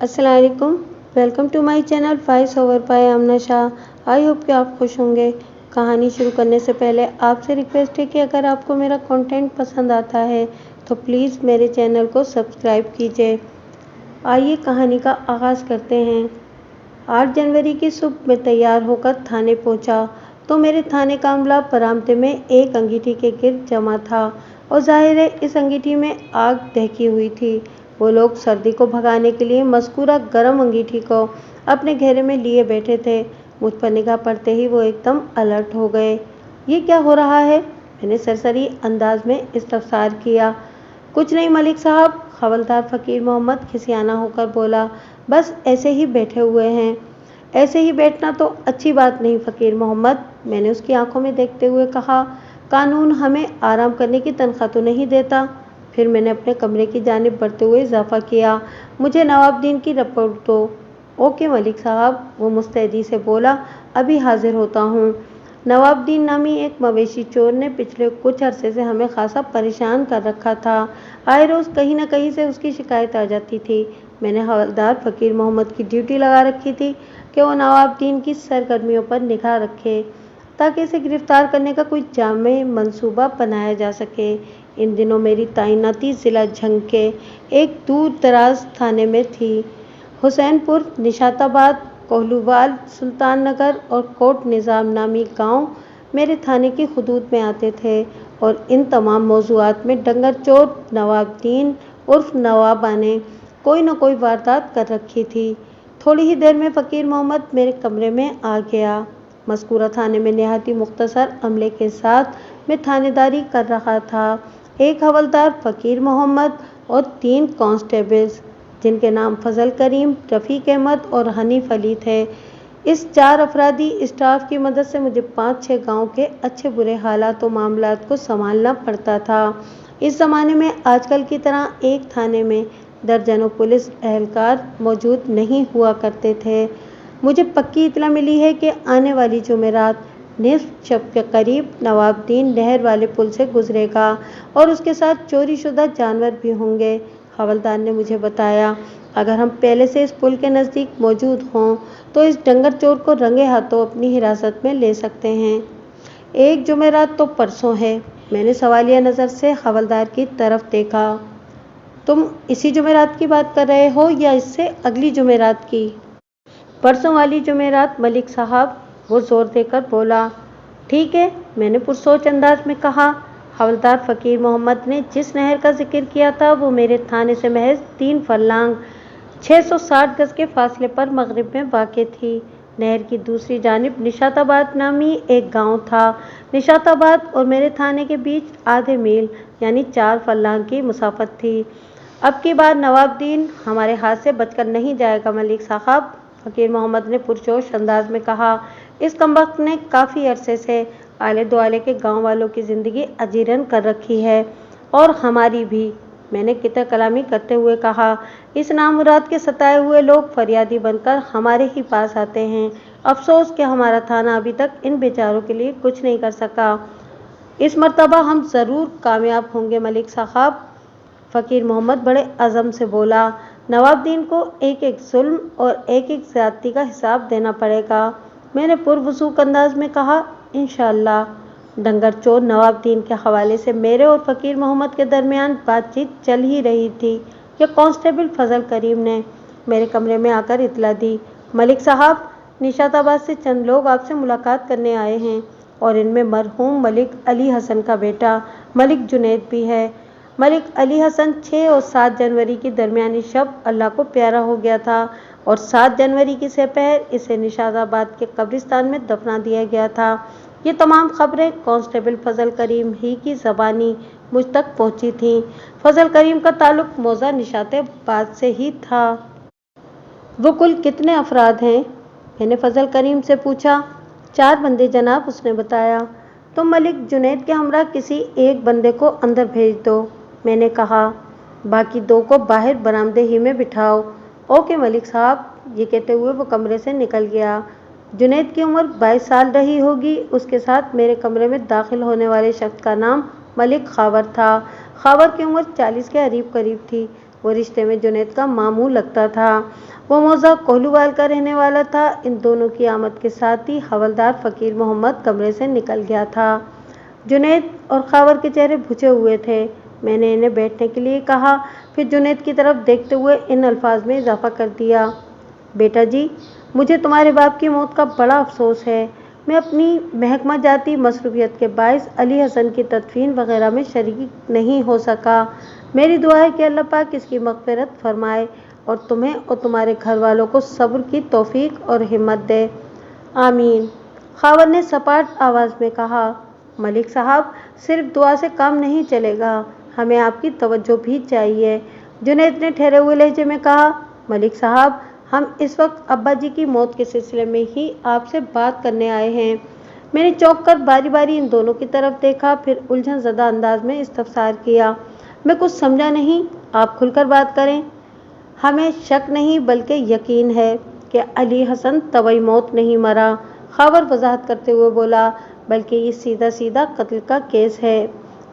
अस्सलाम वालेकुम। Welcome to my channel voice over by Amna Shah. I hope कि आप खुश होंगे। कहानी शुरू करने से पहले आपसे रिक्वेस्ट है कि अगर आपको मेरा कंटेंट पसंद आता है तो प्लीज़ मेरे चैनल को सब्सक्राइब कीजिए। आइए कहानी का आगाज़ करते हैं। 8 जनवरी की सुबह मैं तैयार होकर थाने पहुंचा तो मेरे थाने का अमला बरामदे में एक अंगीठी के गिर्द जमा था और जाहिर है इस अंगीठी में आग दहकी हुई थी। वो लोग सर्दी को भगाने के लिए मज़कूरा गर्म अंगीठी को अपने घेरे में लिए बैठे थे। मुझ पर निगाह पड़ते ही वो एकदम अलर्ट हो गए। ये क्या हो रहा है? मैंने सरसरी अंदाज में इस्तफसार किया। कुछ नहीं मलिक साहब, हवलदार फ़कीर मोहम्मद खिसियाना होकर बोला। बस ऐसे ही बैठे हुए हैं। ऐसे ही बैठना तो अच्छी बात नहीं फ़कीर मोहम्मद, मैंने उसकी आंखों में देखते हुए कहा। कानून हमें आराम करने की तनख्वाह तो नहीं देता। फिर मैंने अपने कमरे की जानिब बढ़ते हुए इजाफा किया। मुझे नवाबदीन की रिपोर्ट दो। ओके मलिक साहब, वो मुस्तैदी से बोला। अभी हाजिर होता हूँ। नवाबदीन नामी एक मवेशी चोर ने पिछले कुछ अरसे से हमें खासा परेशान कर रखा था। आए रोज़ कहीं न कहीं से उसकी शिकायत आ जाती थी। मैंने हवलदार फ़कीर मोहम्मद की ड्यूटी लगा रखी थी कि वो नवाबदीन की सरगर्मियों पर निगाह रखे ताकि इसे गिरफ्तार करने का कोई जामे मंसूबा बनाया जा सके। इन दिनों मेरी तैनाती ज़िला झंग के एक दूर दराज थाने में थी। हुसैनपुर, निशाताबाद, कोहलूवाल, सुल्तान नगर और कोट निज़ाम नामी गांव मेरे थाने की हुदूद में आते थे और इन तमाम मौज़ूआत में डंगर चोर नवाबदीन उर्फ नवाबा ने कोई न कोई वारदात कर रखी थी। थोड़ी ही देर में फ़कीर मोहम्मद मेरे कमरे में आ गया। मज़कूरा थाने में नहायत मुख्तसर अमले के साथ मैं थानेदारी कर रहा था। एक हवलदार फ़कीर मोहम्मद और 3 कांस्टेबल्स जिनके नाम फजल करीम, रफ़ीक अहमद और हनीफ अली थे। इस 4 अफरादी स्टाफ की मदद से मुझे 5-6 गाँव के अच्छे बुरे हालात और मामलात को संभालना पड़ता था। इस ज़माने में आजकल की तरह एक थाने में दर्जनों पुलिस एहलकार मौजूद नहीं हुआ करते थे। मुझे पक्की इत्तला मिली है कि आने वाली जुमेरात निस्फ शब के करीब नवाबदीन नहर वाले पुल से गुजरेगा और उसके साथ चोरी शुदा जानवर भी होंगे। हवलदार ने मुझे बताया, अगर हम पहले से इस पुल के नज़दीक मौजूद हों तो इस डंगर चोर को रंगे हाथों अपनी हिरासत में ले सकते हैं। एक जुमेरात तो परसों है। मैंने सवालिया नज़र से हवलदार की तरफ देखा। तुम इसी जुमेरात की बात कर रहे हो या इससे अगली जुमेरात की? परसों वाली जुमेरात मलिक साहब, वो ज़ोर देकर बोला। ठीक है, मैंने पुरसोच अंदाज में कहा। हवलदार फ़कीर मोहम्मद ने जिस नहर का जिक्र किया था वो मेरे थाने से महज 3 फरलांग 660 गज के फासले पर मगरिब में वाक़ थी। नहर की दूसरी जानिब निशाताबाद नामी एक गांव था। निशाताबाद और मेरे थाने के बीच आधे मील यानी 4 फरलांग की मुसाफत थी। अब की बार नवाबदीन हमारे हाथ से बचकर नहीं जाएगा मलिक साहब, फ़कीर मोहम्मद ने पुरजोश अंदाज में कहा। इस कमबख्त ने काफ़ी अरसे से आले दुआले के गांव वालों की ज़िंदगी अजीरन कर रखी है और हमारी भी, मैंने कितर कलामी करते हुए कहा। इस नामुराद के सताए हुए लोग फरियादी बनकर हमारे ही पास आते हैं। अफसोस कि हमारा थाना अभी तक इन बेचारों के लिए कुछ नहीं कर सका। इस मर्तबा हम ज़रूर कामयाब होंगे मलिक साहब, फ़कीर मोहम्मद बड़े अज़म से बोला। नवाबदीन को एक एक जुल्म और एक एक ज़्यादती का हिसाब देना पड़ेगा, मैंने पुरवसूख अंदाज में कहा। इंशाअल्लाह। डंगर चोर नवाबदीन के हवाले से मेरे और फ़कीर मोहम्मद के दरमियान बातचीत चल ही रही थी कि कांस्टेबल फजल करीम ने मेरे कमरे में आकर इतला दी। मलिक साहब, निशाताबाद से चंद लोग आपसे मुलाकात करने आए हैं और इनमें मरहूम मलिक अली हसन का बेटा मलिक जुनैद भी है। मलिक अली हसन 6 और 7 जनवरी की दरमियानी शब अल्लाह को प्यारा हो गया था और 7 जनवरी की सपहर इसे निशाताबाद के कब्रिस्तान में दफना दिया गया था। ये तमाम खबरें कांस्टेबल फजल करीम ही की ज़बानी मुझ तक पहुंची थीं। फजल करीम का ताल्लुक मौज़ा निशाताबाद से ही था। वो कुल कितने अफराद हैं? मैंने फजल करीम से पूछा। 4 बंदे जनाब, उसने बताया। तुम मलिक जुनैद के हमरा किसी एक बंदे को अंदर भेज दो, मैंने कहा। बाकी 2 को बाहर बरामदे ही में बिठाओ। ओके मलिक साहब, ये कहते हुए वो कमरे से निकल गया। जुनैद की उम्र 22 साल रही होगी। उसके साथ मेरे कमरे में दाखिल होने वाले शख्स का नाम मलिक खावर था। खावर की उम्र 40 के करीब थी। वो रिश्ते में जुनैद का मामू लगता था। वो मौजा कोहलूवाल का रहने वाला था। इन दोनों की आमद के साथ ही हवलदार फ़कीर मोहम्मद कमरे से निकल गया था। जुनैद और खावर के चेहरे बुझे हुए थे। मैंने इन्हें बैठने के लिए कहा, फिर जुनैद की तरफ देखते हुए इन अल्फाज में इजाफा कर दिया, बेटा जी, मुझे तुम्हारे बाप की मौत का बड़ा अफसोस है। मैं अपनी महकमा जाती मसरूफियत के बायस अली हसन की तदफीन वगैरह में शरीक नहीं हो सका। मेरी दुआ है कि अल्लाह पाक इसकी मग़फ़िरत फरमाए और तुम्हें और तुम्हारे घर वालों को सब्र की तौफीक और हिम्मत दे। आमीन। खावर ने सपाट आवाज़ में कहा, मलिक साहब, सिर्फ दुआ से काम नहीं चलेगा, हमें आपकी तवज्जो भी चाहिए। जुनैद ने ठहरे हुए लहजे में कहा, मलिक साहब, हम इस वक्त अब्बा जी की मौत के सिलसिले में ही आपसे बात करने आए हैं। मैंने चौंक कर बारी बारी इन दोनों की तरफ देखा, फिर उलझन ज़दा अंदाज में इस्तफसार किया, मैं कुछ समझा नहीं, आप खुलकर बात करें। हमें शक नहीं बल्कि यकीन है कि अली हसन तवाई मौत नहीं मरा। खावर वजाहत करते हुए बोला, बल्कि ये सीधा सीधा कत्ल का केस है।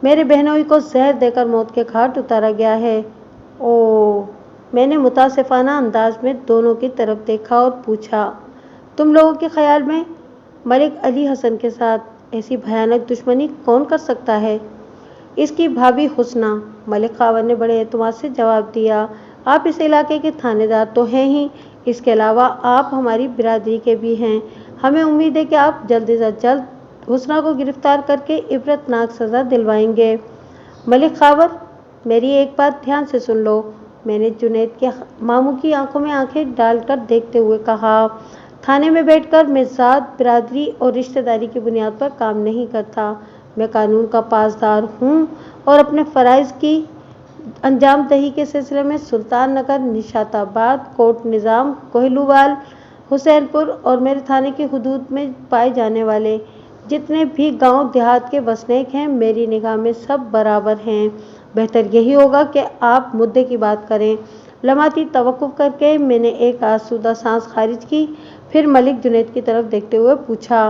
मेरे बहनोई को जहर देकर मौत के घाट उतारा गया है। ओ, मैंने मुतासिफाना अंदाज में दोनों की तरफ देखा और पूछा, तुम लोगों के ख्याल में मलिक अली हसन के साथ ऐसी भयानक दुश्मनी कौन कर सकता है? इसकी भाभी हुस्ना, मलिक खावर ने बड़े एतमाद से जवाब दिया, आप इस इलाके के थानेदार तो हैं ही, इसके अलावा आप हमारी बिरादरी के भी हैं। हमें उम्मीद है कि आप जल्द से जल्द हुस्ना को गिरफ्तार करके इबरतनाक सज़ा दिलवाएंगे। मलिक खावर, मेरी एक बात ध्यान से सुन लो, मैंने जुनैद के मामू की आंखों में आंखें डालकर देखते हुए कहा, थाने में बैठकर मैं ज़ात, बिरादरी और रिश्तेदारी की बुनियाद पर काम नहीं करता। मैं कानून का पासदार हूँ और अपने फ़राइज़ की अंजाम दही के सिलसिले में सुल्तान नगर, निशाताबाद, कोट निज़ाम, कोहलूवाल, हुसैनपुर और मेरे थाने की हुदूद में पाए जाने वाले जितने भी गांव देहात के वसनीक हैं, मेरी निगाह में सब बराबर हैं। बेहतर यही होगा कि आप मुद्दे की बात करें। लम्हाती तवक्कुफ़ करके मैंने एक आसूदा सांस खारिज की, फिर मलिक जुनैद की तरफ देखते हुए पूछा,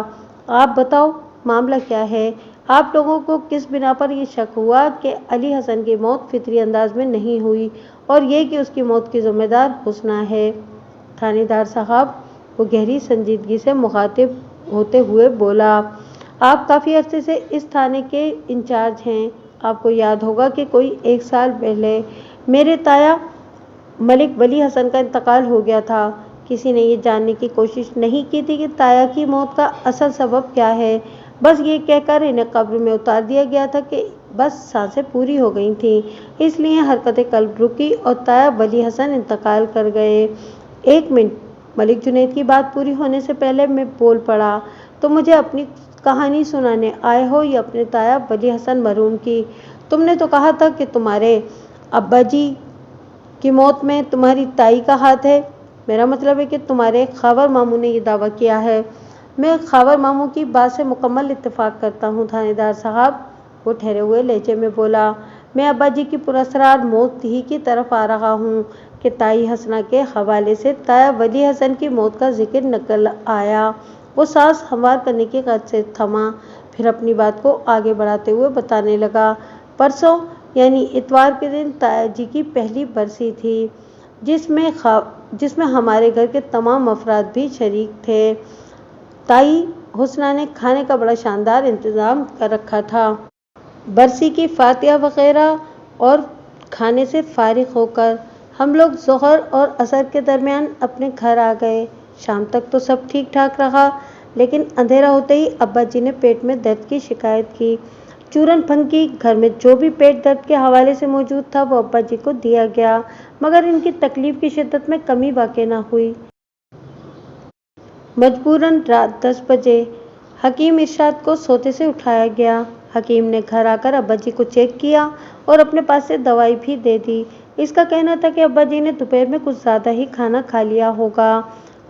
आप बताओ, मामला क्या है? आप लोगों को किस बिना पर यह शक हुआ कि अली हसन की मौत फितरी अंदाज में नहीं हुई और ये कि उसकी मौत की जिम्मेदार हुस्ना है? थानेदार साहब, वो गहरी संजीदगी से मुखातिब होते हुए बोला, आप काफ़ी अरसे से इस थाने के इंचार्ज हैं। आपको याद होगा कि कोई 1 साल पहले मेरे ताया मलिक वली हसन का इंतकाल हो गया था। किसी ने ये जानने की कोशिश नहीं की थी कि ताया की मौत का असल सबब क्या है। बस ये कहकर इन्हें कब्र में उतार दिया गया था कि बस सांसें पूरी हो गई थीं, इसलिए हरकत कल्ब रुकी और ताया वली हसन इंतकाल कर गए। 1 मिनट, मलिक जुनैद की बात पूरी होने से पहले मैं बोल पड़ा, तो मुझे अपनी कहानी सुनाने आए हो या अपने ताया वली हसन मरहूम की? तुमने तो कहा था कि तुम्हारे अब्बा जी की मौत में तुम्हारी ताई का हाथ है। मेरा मतलब है कि तुम्हारे खावर मामू ने यह दावा किया है। मैं खावर मामू की बात से मुकम्मल इत्तेफाक करता हूँ थानेदार साहब, वो ठहरे हुए लहजे में बोला, मैं अब्बा जी की पुरस्रार मौत ही की तरफ आ रहा हूँ कि ताई हसना के हवाले से ताया वली हसन की मौत का जिक्र निकल आया। वो सांस हमवार करने की गद से थमा, फिर अपनी बात को आगे बढ़ाते हुए बताने लगा, परसों यानी इतवार के दिन ताया जी की पहली बरसी थी, जिसमें हमारे घर के तमाम अफराद भी शरीक थे। ताई हुस्ना ने खाने का बड़ा शानदार इंतज़ाम कर रखा था। बरसी की फातिहा वगैरह और खाने से फारिग होकर हम लोग ज़ोहर और असर के दरमियान अपने घर आ गए। शाम तक तो सब ठीक ठाक रहा, लेकिन अंधेरा होते ही अब्बा जी ने पेट में दर्द की शिकायत की। चूरन फंकी घर में जो भी पेट दर्द के हवाले से मौजूद था वो अब्बा जी को दिया गया, मगर इनकी तकलीफ की शिद्दत में कमी वाक़ई न हुई। मजबूरन रात 10 बजे हकीम इरशाद को सोते से उठाया गया। हकीम ने घर आकर अब्बा जी को चेक किया और अपने पास से दवाई भी दे दी। इसका कहना था कि अब्बा जी ने दोपहर में कुछ ज़्यादा ही खाना खा लिया होगा,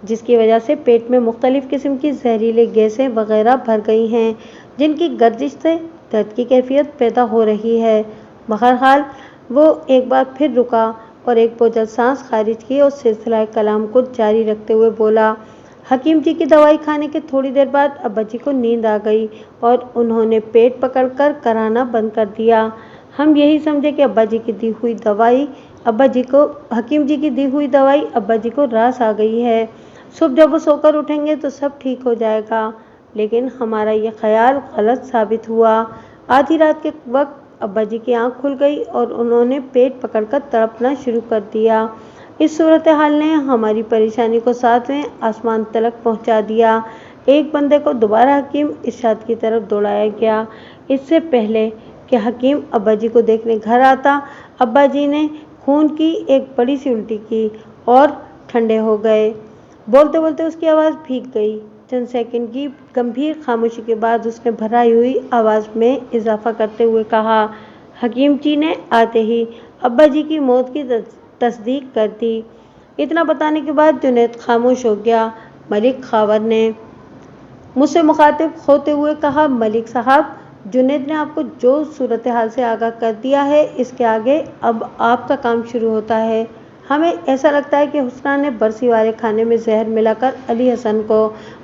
जिसकी वजह से पेट में मुख्तलिफ किस्म की जहरीले गैसें वगैरह भर गई हैं, जिनकी गर्दिश से दर्द की कैफियत पैदा हो रही है। बहरहाल वो एक बार फिर रुका और एक बोझल सांस खारिज की और सिलसिला कलाम को जारी रखते हुए बोला, हकीम जी की दवाई खाने के थोड़ी देर बाद अब्बा जी को नींद आ गई और उन्होंने पेट पकड़कर कराना बंद कर दिया। हम यही समझे कि अब्बा जी की दी हुई दवाई अब्बा जी को हकीम जी की दी हुई दवाई अब्बा जी को रास आ गई है। सुबह जब वो सोकर उठेंगे तो सब ठीक हो जाएगा। लेकिन हमारा ये ख्याल गलत साबित हुआ। आधी रात के वक्त अब्बा जी की आंख खुल गई और उन्होंने पेट पकड़कर तड़पना शुरू कर दिया। इस सूरत हाल ने हमारी परेशानी को 7वें आसमान तक पहुंचा दिया। एक बंदे को दोबारा हकीम इरशाद की तरफ दौड़ाया गया। इससे पहले कि हकीम अब्बा जी को देखने घर आता, अब्बा जी ने खून की एक बड़ी सी उल्टी की और ठंडे हो गए। बोलते बोलते उसकी आवाज़ भीग गई। चंद सेकंड की गंभीर खामोशी के बाद उसने भराई हुई आवाज़ में इजाफा करते हुए कहा, हकीम जी ने आते ही अब्बा जी की मौत की तस्दीक कर दी। इतना बताने के बाद जुनैद खामोश हो गया। मलिक खावर ने मुझसे मुखातिब होते हुए कहा, मलिक साहब, जुनैद ने आपको जो सूरत हाल से आगाह कर दिया है, इसके आगे अब आपका काम शुरू होता है। हमें ऐसा लगता है कि हुस्ना ने बरसी वाले खाने में जहर मिलाकर अली हसन को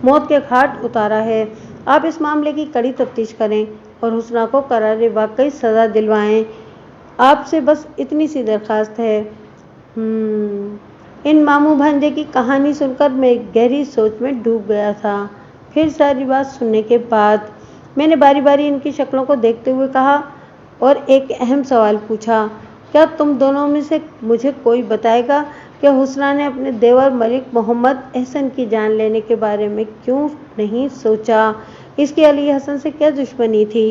मौत के घाट उतारा है। आप इस मामले की कड़ी तफ्तीश करें और हुस्ना को करारे वाकई सज़ा दिलवाएं। आपसे बस इतनी सी दरख्वास्त है। इन मामू भांजे की कहानी सुनकर मैं गहरी सोच में डूब गया था। फिर सारी बात सुनने के बाद मैंने बारी बारी इनकी शक्लों को देखते हुए कहा और एक अहम सवाल पूछा, क्या तुम दोनों में से मुझे कोई बताएगा कि हुस्ना ने अपने देवर मलिक मोहम्मद एहसन की जान लेने के बारे में क्यों नहीं सोचा? इसकी अली हसन से क्या दुश्मनी थी?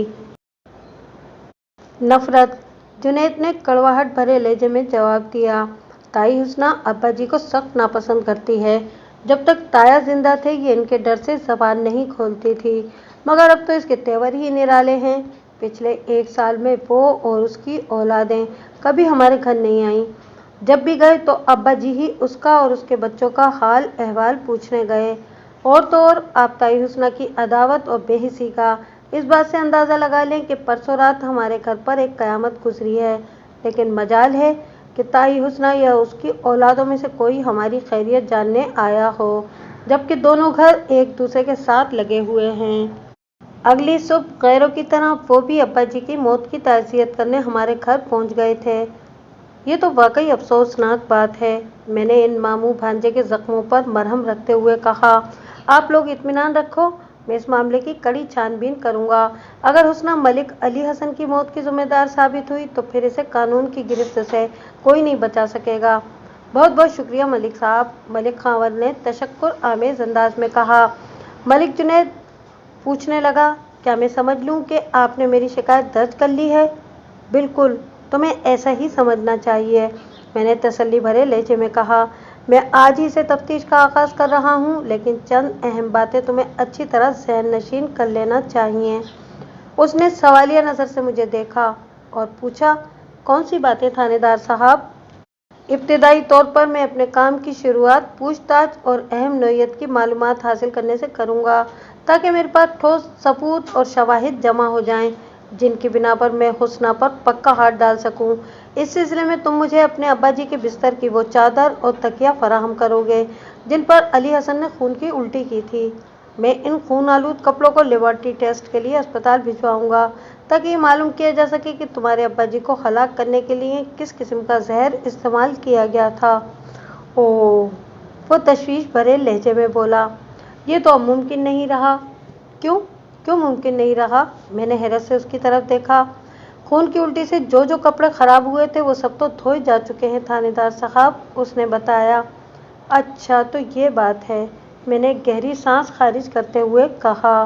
नफरत, जुनैद ने कड़वाहट भरे लहजे में जवाब दिया। ताई हुस्ना अब्बा जी को सख्त नापसंद करती है। जब तक ताया जिंदा थे ये इनके डर से जबान नहीं खोलती थी, मगर अब तो इसके तेवर ही निराले हैं। पिछले 1 साल में वो और उसकी औलादें कभी हमारे घर नहीं आईं। जब भी गए तो अब्बा जी ही उसका और उसके बच्चों का हाल अहवाल पूछने गए। और तो और आप ताई हुस्ना की अदावत और बेहिसी का इस बात से अंदाज़ा लगा लें कि परसों रात हमारे घर पर एक क़यामत गुजरी है। लेकिन मजाल है कि ताई हुस्ना या उसकी औलादों में से कोई हमारी खैरियत जानने आया हो, जबकि दोनों घर एक दूसरे के साथ लगे हुए हैं। अगली सुबह गैरों की तरह वो भी अब्बा जी की मौत की ताज़ियत करने हमारे घर पहुंच गए थे। ये तो वाकई अफसोसनाक बात है। मैंने इन मामू भांजे के जख्मों पर मरहम रखते हुए कहा, आप लोग इत्मीनान रखो, मैं इस मामले की कड़ी छानबीन करूंगा। अगर हुस्ना मलिक अली हसन की मौत की जिम्मेदार साबित हुई तो फिर इसे कानून की गिरफ्त से कोई नहीं बचा सकेगा। बहुत बहुत शुक्रिया मलिक साहब, मलिक खावर ने तशक्कुर आमेज अंदाज में कहा। मलिक जुनैद पूछने लगा, क्या मैं समझ लूं कि आपने मेरी शिकायत दर्ज कर ली है? बिल्कुल, तुम्हें ऐसा ही समझना चाहिए, मैंने तसल्ली भरे लहजे में कहा। मैं आज ही से तफ्तीश का आगाज़ कर रहा हूँ, लेकिन चंद अहम बातें तुम्हें अच्छी तरह ज़हन नशीन कर लेना चाहिए। उसने सवालिया नज़र से मुझे देखा और पूछा, कौन सी बातें थानेदार साहब? इब्तिदाई तौर पर मैं अपने काम की शुरुआत पूछताछ और अहम नौइयत की मालूमात हासिल करने से करूँगा, ताकि मेरे पास ठोस सबूत और शवाहिद जमा हो जाएं, जिनकी बिना पर मैं हुस्ना पर पक्का हाथ डाल सकूं। इस सिलसिले में तुम मुझे अपने अब्बा जी के बिस्तर की वो चादर और तकिया फराहम करोगे जिन पर अली हसन ने खून की उल्टी की थी। मैं इन खून आलूद कपड़ों को लेबॉर्ट्री टेस्ट के लिए अस्पताल भिजवाऊंगा, ताकि ये मालूम किया जा सके कि तुम्हारे अब्बा जी को हलाक करने के लिए किस किस्म का जहर इस्तेमाल किया गया था। ओह, वो तशवीश भरे लहजे में बोला, ये तो अब मुमकिन नहीं रहा। क्यों क्यों मुमकिन नहीं रहा? मैंने हैरत से उसकी तरफ देखा। खून की उल्टी से जो जो कपड़े खराब हुए थे वो सब तो धोए जा चुके हैं थानेदार साहब, उसने बताया। अच्छा, तो ये बात है, मैंने गहरी सांस खारिज करते हुए कहा।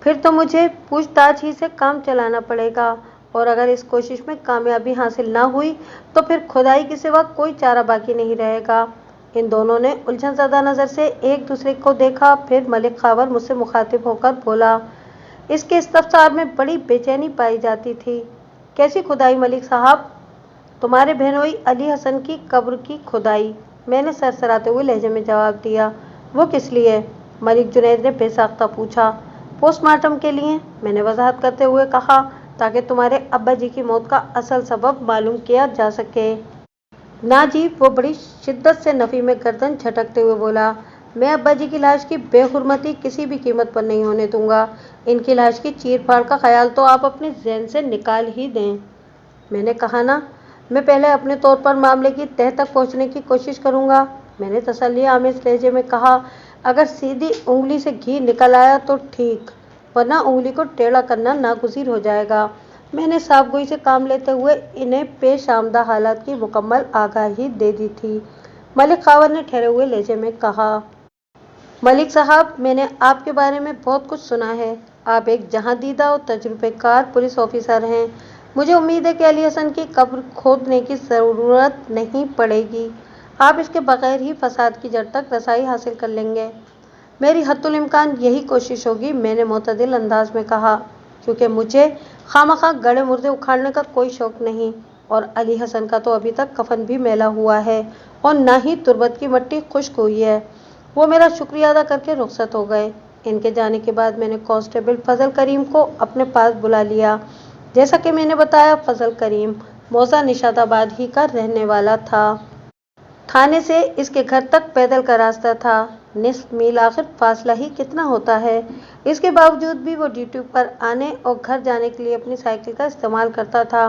फिर तो मुझे पूछताछ ही से काम चलाना पड़ेगा, और अगर इस कोशिश में कामयाबी हासिल ना हुई तो फिर खुदाई के सिवा कोई चारा बाकी नहीं रहेगा। इन दोनों ने उलझन ज़दा नज़र से एक दूसरे को देखा। फिर मलिक खावर मुझसे मुखातिब होकर बोला, इसके इस्तफसार में बड़ी बेचैनी पाई जाती थी। कैसी खुदाई मलिक साहब? तुम्हारे बहनोई अली हसन की कब्र की खुदाई, मैंने सरसराते हुए लहजे में जवाब दिया। वो किस लिए? मलिक जुनैद ने बेसाख्ता पूछा। पोस्टमार्टम के लिए, मैंने वजाहत करते हुए कहा, ताकि तुम्हारे अब्बा जी की मौत का असल सबब मालूम किया जा सके। ना जी, वो बड़ी शिद्दत से नफ़ी में गर्दन झटकते हुए बोला, मैं अब्बा जी की लाश की बेहुरमती किसी भी कीमत पर नहीं होने दूंगा। इनकी लाश की चीर फाड़ का ख्याल तो आप अपने जहन से निकाल ही दें। मैंने कहा ना, मैं पहले अपने तौर पर मामले की तह तक पहुंचने की कोशिश करूंगा, मैंने तसल्ली आमेज लहजे में कहा। अगर सीधी उंगली से घी निकल आया तो ठीक, वरना उंगली को टेढ़ा करना नागुज़ीर हो जाएगा। मैंने साफगोई से काम लेते हुए इन्हें पेश आमदा हालात की मुकम्मल आगाही दे दी थी। मलिक खावर ने ठहरे हुए लहजे में कहा। मलिक साहब, मैंने आपके बारे में बहुत कुछ सुना है। आप एक जहांदीदा और तजुर्बेकार पुलिस ऑफिसर हैं। मुझे उम्मीद है कि अली हसन की कब्र खोदने की ज़रूरत नहीं पड़ेगी। आप इसके बगैर ही फसाद की जड़ तक रसाई हासिल कर लेंगे। मेरी हद्दुल इम्कान यही कोशिश होगी, मैंने मोतदिल अंदाज में कहा, क्योंकि मुझे खामखा गड़े मुर्दे उखाड़ने का कोई शौक नहीं, और अली हसन का तो अभी तक कफन भी मैला हुआ है और ना ही तुरबत की मट्टी खुश्क हुई है। वो मेरा शुक्रिया अदा करके रुखसत हो गए। इनके जाने के बाद मैंने कांस्टेबल फजल करीम को अपने पास बुला लिया। जैसा कि मैंने बताया, फजल करीम मौजा निशाताबाद ही का रहने वाला था। थाने से इसके घर तक पैदल का रास्ता था। निस्फ मील, आखिर फासला ही कितना होता है। इसके बावजूद भी वो ड्यूटी पर आने और घर जाने के लिए अपनी साइकिल का इस्तेमाल करता था।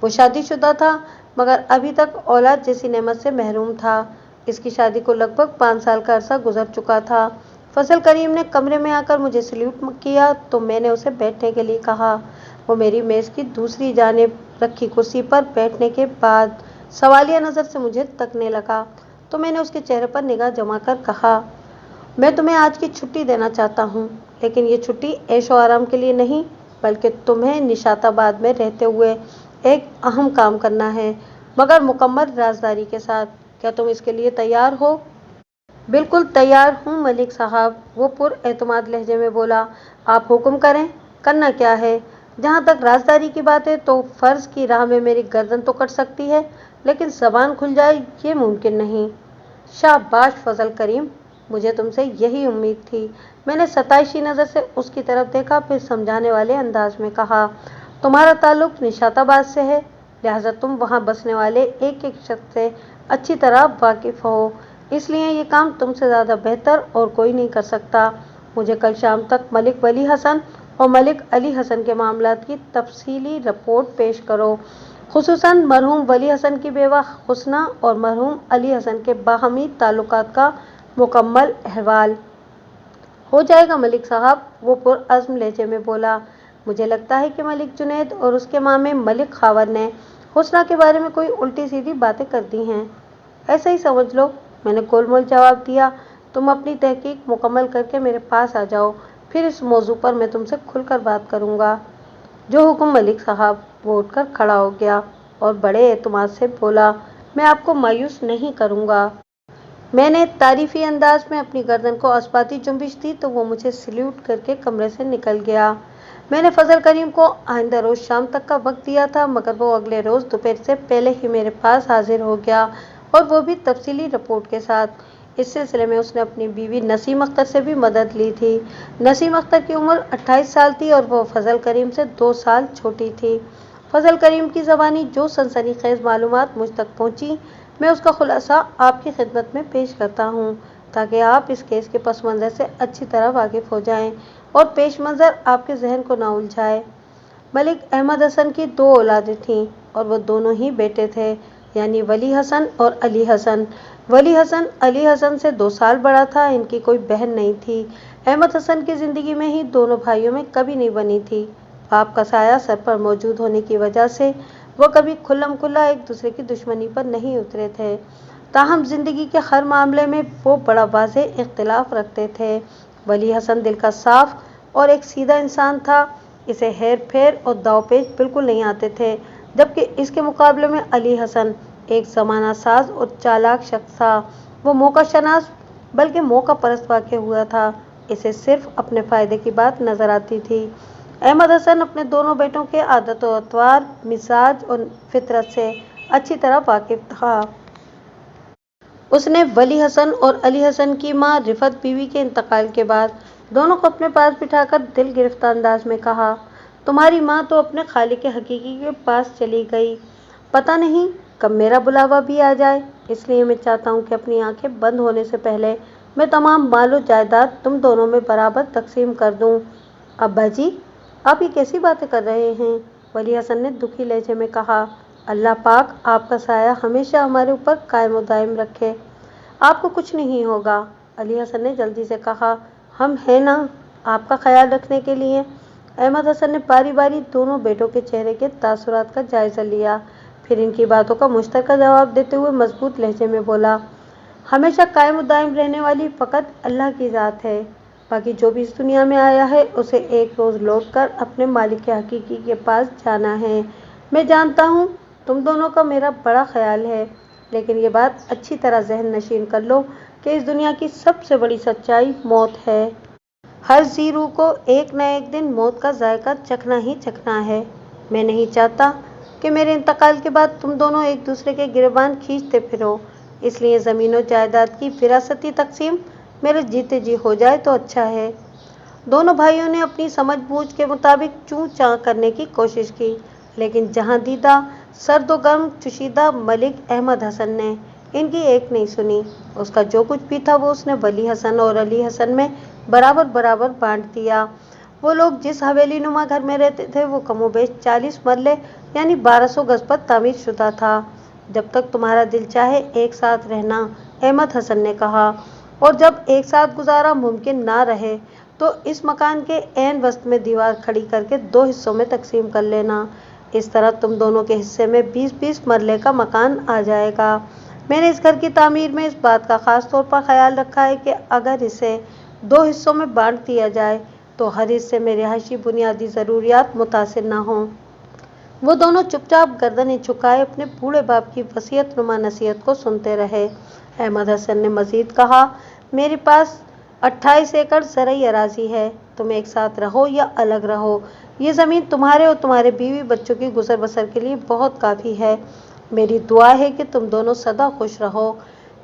वो शादीशुदा था, मगर अभी तक औलाद जैसी नेमत से महरूम था। इसकी शादी को लगभग 5 साल का अरसा गुजर चुका था। फजल करीम ने कमरे में आकर मुझे सल्यूट किया तो मैंने उसे बैठने के लिए कहा। वो मेरी मेज़ की दूसरी जानिब रखी कुर्सी पर बैठने के बाद सवालिया नज़र से मुझे तकने लगा तो मैंने उसके चेहरे पर निगाह जमा कर कहा, मैं तुम्हें आज की छुट्टी देना चाहता हूँ, लेकिन ये छुट्टी ऐशो आराम के लिए नहीं, बल्कि तुम्हें निशाताबाद में रहते हुए एक अहम काम करना है, मगर मुकम्मल राजदारी के साथ। क्या तुम इसके लिए तैयार हो? बिल्कुल तैयार हूँ मलिक साहब, वो पुरएतमाद लहजे में बोला। आप हुक्म करें, करना क्या है? जहाँ तक राजदारी की बात है तो फ़र्ज की राह में मेरी गर्दन तो कट सकती है, लेकिन ज़बान खुल जाए ये मुमकिन नहीं। शाबाश फजल करीम, मुझे तुमसे यही उम्मीद थी। मैंने सताइशी नज़र से उसकी तरफ देखा, फिर समझाने वाले अंदाज में कहा, तुम्हारा ताल्लुक निशाताबाद से है, लिहाजा तुम वहाँ बसने वाले एक एक शख्स से अच्छी तरह वाकिफ़ हो, इसलिए ये काम तुमसे ज़्यादा बेहतर और कोई नहीं कर सकता। मुझे कल शाम तक मलिक वली हसन और मलिक अली हसन के मामलात की तफसीली रिपोर्ट पेश करो, खुसूसन मरहूम वली हसन की बेवा हुस्ना और मरहूम अली हसन के बाहमी ताल्लुकात का मुकम्मल अहवाल। हो जाएगा मलिक साहब, वो पुरअज़्म लहजे में बोला। मुझे लगता है कि मलिक जुनैद और उसके मामे मलिक खावर ने हुस्ना के बारे में कोई उल्टी सीधी बातें कर दी हैं। ऐसा ही समझ लो, मैंने गोलमोल जवाब दिया। तुम अपनी तहकीक मुकम्मल करके मेरे पास आ जाओ, फिर इस मौजू पर मैं तुमसे खुलकर बात करूँगा। जो हुक्म मलिक साहब। वो उठकर खड़ा हो गया और बड़े एतमाद से बोला, मैं आपको मायूस नहीं करूँगा। मैंने तारीफी अंदाज में अपनी गर्दन को अस्बाती जुम्बिश दी तो वो मुझे सल्यूट करके कमरे से निकल गया। मैंने फजल करीम को आइंदा रोज़ शाम तक का वक्त दिया था, मगर वो अगले रोज़ दोपहर से पहले ही मेरे पास हाजिर हो गया, और वो भी तफसीली रिपोर्ट के साथ। इस सिलसिले में उसने अपनी बीवी नसीम अख्तर से भी मदद ली थी। नसीम अख्तर की उम्र 28 साल थी और वो फजल करीम से 2 साल छोटी थी। फजल करीम की ज़बानी जो सनसनीखेज़ मालूमात मुझ तक पहुँची, मैं उसका खुलासा आपकी खिदमत में पेश करता हूँ, ताकि आप इस केस के पस मंज़र से अच्छी तरह वाकिफ़ हो जाएं और पेश मंज़र आपके जहन को ना उलझाए। मलिक अहमद हसन की 2 औलादें थीं और वो दोनों ही बेटे थे, यानी वली हसन और अली हसन। वली हसन अली हसन से 2 साल बड़ा था, इनकी कोई बहन नहीं थी। अहमद हसन की ज़िंदगी में ही दोनों भाइयों में कभी नहीं बनी थी। बाप का साया सर पर मौजूद होने की वजह से वो कभी खुल्लम खुल्ला एक दूसरे की दुश्मनी पर नहीं उतरे थे। ताहम ज़िंदगी के हर मामले में वो बड़ा वाज़ेह इख्तिलाफ रखते थे। वली हसन दिल का साफ और एक सीधा इंसान था, इसे हेर फेर और दावपेच बिल्कुल नहीं आते थे, जबकि इसके मुकाबले में अली हसन एक ज़माना साज और चालाक शख्स था। वो मौका शनास बल्कि मौका परस्त वाक़ हुआ था, इसे सिर्फ अपने फ़ायदे की बात नज़र आती थी। अहमद हसन अपने दोनों बेटों के आदत व अतवार, मिजाज और फितरत से अच्छी तरह वाकिफ था। उसने वली हसन और अली हसन की मां रिफत बीवी के इंतकाल के बाद दोनों को अपने पास बिठाकर दिल गिरफ्तार अंदाज में कहा, तुम्हारी माँ तो अपने खालिक हकीकी के पास चली गई, पता नहीं कब मेरा बुलावा भी आ जाए, इसलिए मैं चाहता हूँ कि अपनी आंखें बंद होने से पहले मैं तमाम मालो जायदाद तुम दोनों में बराबर तकसीम कर दूँ। अब्बा जी, आप ये कैसी बातें कर रहे हैं? वली हसन ने दुखी लहजे में कहा। اللہ پاک آپ کا سایہ ہمیشہ ہمارے اوپر قائم و دائم رکھے۔ آپ کو کچھ نہیں ہوگا، علی حسن نے جلدی سے کہا۔ ہم ہیں نا آپ کا خیال رکھنے کے لیے۔ احمد حسن نے باری باری دونوں بیٹوں کے چہرے کے تاثرات کا جائزہ لیا، پھر ان کی باتوں کا مشترکہ جواب دیتے ہوئے مضبوط لہجے میں بولا، ہمیشہ قائم و دائم رہنے والی فقط اللہ کی ذات ہے۔ باقی جو بھی اس دنیا میں آیا ہے اسے ایک روز لوٹ کر اپنے مالک حقیقی کے پاس جانا ہے۔ میں جانتا ہوں تم دونوں کا میرا بڑا خیال ہے، لیکن یہ بات اچھی طرح ذہن نشین کر لو کہ اس دنیا کی سب سے بڑی سچائی موت ہے۔ ہر ذی روح کو ایک نہ ایک دن موت کا ذائقہ چکھنا ہی چکھنا ہے۔ میں نہیں چاہتا کہ میرے انتقال کے بعد تم دونوں ایک دوسرے کے گریبان کھینچتے پھرو، اس لیے زمین و جائیداد کی وراثتی تقسیم میرے جیتے جی ہو جائے تو اچھا ہے۔ دونوں بھائیوں نے اپنی سمجھ بوجھ کے مطابق چوں چاں کرنے کی کوشش کی، لیکن جہاں دیدہ سرد و گرم چشیدہ ملک احمد حسن نے ان کی ایک نہیں سنی۔ اس کا جو کچھ بھی تھا وہ اس نے ولی حسن اور علی حسن میں برابر برابر بانٹ دیا۔ وہ لوگ جس حویلی نما گھر میں رہتے تھے وہ کم و بیش 40 مرلے یعنی 1200 گز پر تعمیر شدہ تھا۔ جب تک تمہارا دل چاہے ایک ساتھ رہنا، احمد حسن نے کہا، اور جب ایک ساتھ گزارا ممکن نہ رہے تو اس مکان کے عین وسط میں دیوار کھڑی کر کے 2 حصوں میں تقسیم کر لینا۔ اس طرح تم دونوں کے حصے میں 20-20 مرلے کا مکان آ جائے گا۔ میں نے اس گھر کی تعمیر میں اس بات کا خاص طور پر خیال رکھا ہے کہ اگر اسے 2 حصوں میں بانٹ دیا جائے تو ہر حصے میں رہائشی بنیادی ضروریات متاثر نہ ہوں۔ وہ دونوں چپ چاپ گردنیں جھکائے اپنے بوڑھے باپ کی وصیت نما نصیحت کو سنتے رہے۔ احمد حسن نے مزید کہا، میرے پاس 28 ایکڑ زرعی اراضی ہے، تم ایک ساتھ رہو یا الگ رہو، یہ زمین تمہارے اور تمہارے بیوی بچوں کی گزر بسر کے لیے بہت کافی ہے۔ میری دعا ہے کہ تم دونوں سدا خوش رہو۔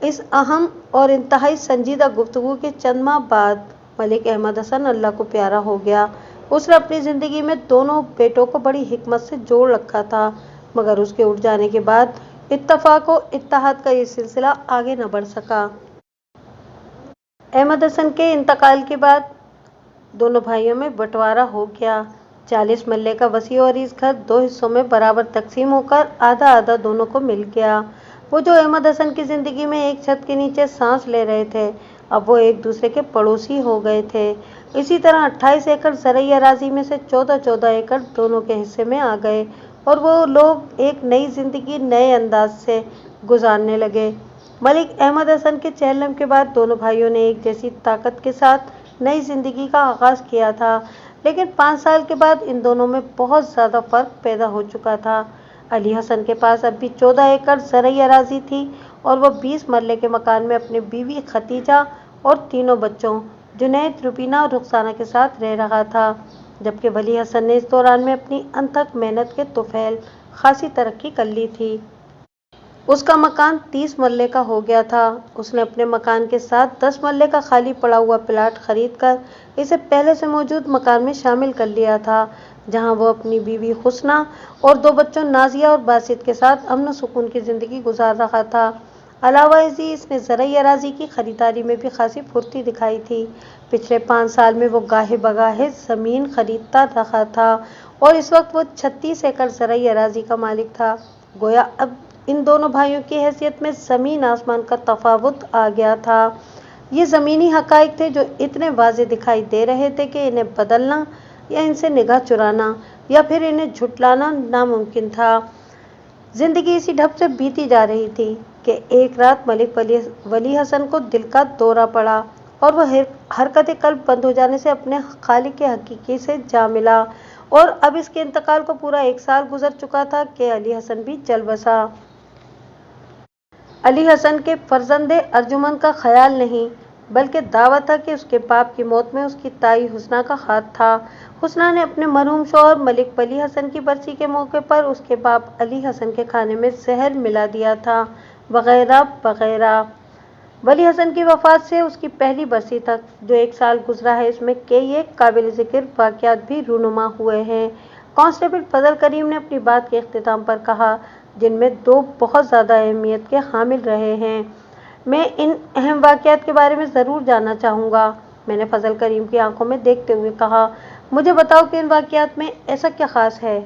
اس اہم اور انتہائی سنجیدہ گفتگو کے چند ماہ بعد ملک احمد حسن اللہ کو پیارا ہو گیا۔ اس نے اپنی زندگی میں دونوں بیٹوں کو بڑی حکمت سے جوڑ رکھا تھا، مگر اس کے اٹھ جانے کے بعد اتفاق و اتحاد کا یہ سلسلہ آگے نہ بڑھ سکا۔ احمد حسن کے انتقال کے بعد دونوں بھائیوں میں بٹوارا ہو گیا۔ 40 مرلے کا وسیع و عریض گھر 2 حصوں میں برابر تقسیم ہو کر آدھا آدھا دونوں کو مل گیا۔ وہ جو احمد حسن کی زندگی میں ایک چھت کے نیچے سانس لے رہے تھے، اب وہ ایک دوسرے کے پڑوسی ہو گئے تھے۔ اسی طرح 28 ایکڑ زرعی اراضی میں سے 14 ایکڑ دونوں کے حصے میں آ گئے اور وہ لوگ ایک نئی زندگی نئے انداز سے گزارنے لگے۔ ملک احمد حسن کے چہلم کے بعد دونوں بھائیوں نے ایک جیسی طاقت کے ساتھ نئی زندگی کا آغاز کیا تھا، لیکن 5 سال کے بعد ان دونوں میں بہت زیادہ فرق پیدا ہو چکا تھا۔ علی حسن کے پاس اب بھی 14 ایکڑ زرعی اراضی تھی اور وہ 20 مرلے کے مکان میں اپنی بیوی ختیجہ اور تینوں بچوں جنید، روبینہ اور رخسانہ کے ساتھ رہ رہا تھا، جبکہ ولی حسن نے اس دوران میں اپنی انتھک محنت کے طفیل خاصی ترقی کر لی تھی۔ اس کا مکان 30 مرلے کا ہو گیا تھا۔ اس نے اپنے مکان کے ساتھ 10 مرلے کا خالی پڑا ہوا پلاٹ خرید کر اسے پہلے سے موجود مکان میں شامل کر لیا تھا، جہاں وہ اپنی بیوی حسنہ اور 2 بچوں نازیہ اور باسط کے ساتھ امن و سکون کی زندگی گزار رہا تھا۔ علاوہ ازیں اس نے زرعی اراضی کی خریداری میں بھی خاصی پھرتی دکھائی تھی۔ پچھلے 5 سال میں وہ گاہے بگاہے زمین خریدتا رہا تھا اور اس وقت وہ 36 ایکڑ زرعی اراضی کا مالک تھا۔ گویا اب ان دونوں بھائیوں کی حیثیت میں زمین آسمان کا تفاوت آ گیا تھا۔ یہ زمینی حقائق تھے جو اتنے واضح دکھائی دے رہے تھے کہ انہیں بدلنا یا ان سے نگاہ چرانا یا پھر انہیں جھٹلانا ناممکن تھا۔ زندگی اسی ڈھب سے بیتی جا رہی تھی کہ ایک رات ملک ولی حسن کو دل کا دورہ پڑا اور وہ حرکت قلب بند ہو جانے سے اپنے خالق حقیقی سے جا ملا، اور اب اس کے انتقال کو پورا 1 سال گزر چکا تھا کہ علی حسن بھی چل بسا۔ علی حسن کے فرزند ارجمند کا خیال نہیں بلکہ دعویٰ تھا کہ اس کے باپ کی موت میں اس کی تائی حسنہ کا ہاتھ تھا۔ حسنہ نے اپنے مرحوم شوہر ملک ولی حسن کی برسی کے موقع پر اس کے باپ علی حسن کے کھانے میں زہر ملا دیا تھا، وغیرہ وغیرہ۔ ولی حسن کی وفات سے اس کی پہلی برسی تک جو 1 سال گزرا ہے، اس میں کئی ایک قابل ذکر واقعات بھی رونما ہوئے ہیں۔ کانسٹیبل فضل کریم نے اپنی بات کے اختتام پر کہا، جن میں 2 بہت زیادہ اہمیت کے حامل رہے ہیں۔ میں ان اہم واقعات کے بارے میں ضرور جاننا چاہوں گا۔ میں نے فضل کریم کی آنکھوں میں دیکھتے ہوئے کہا، مجھے بتاؤ کہ ان واقعات میں ایسا کیا خاص ہے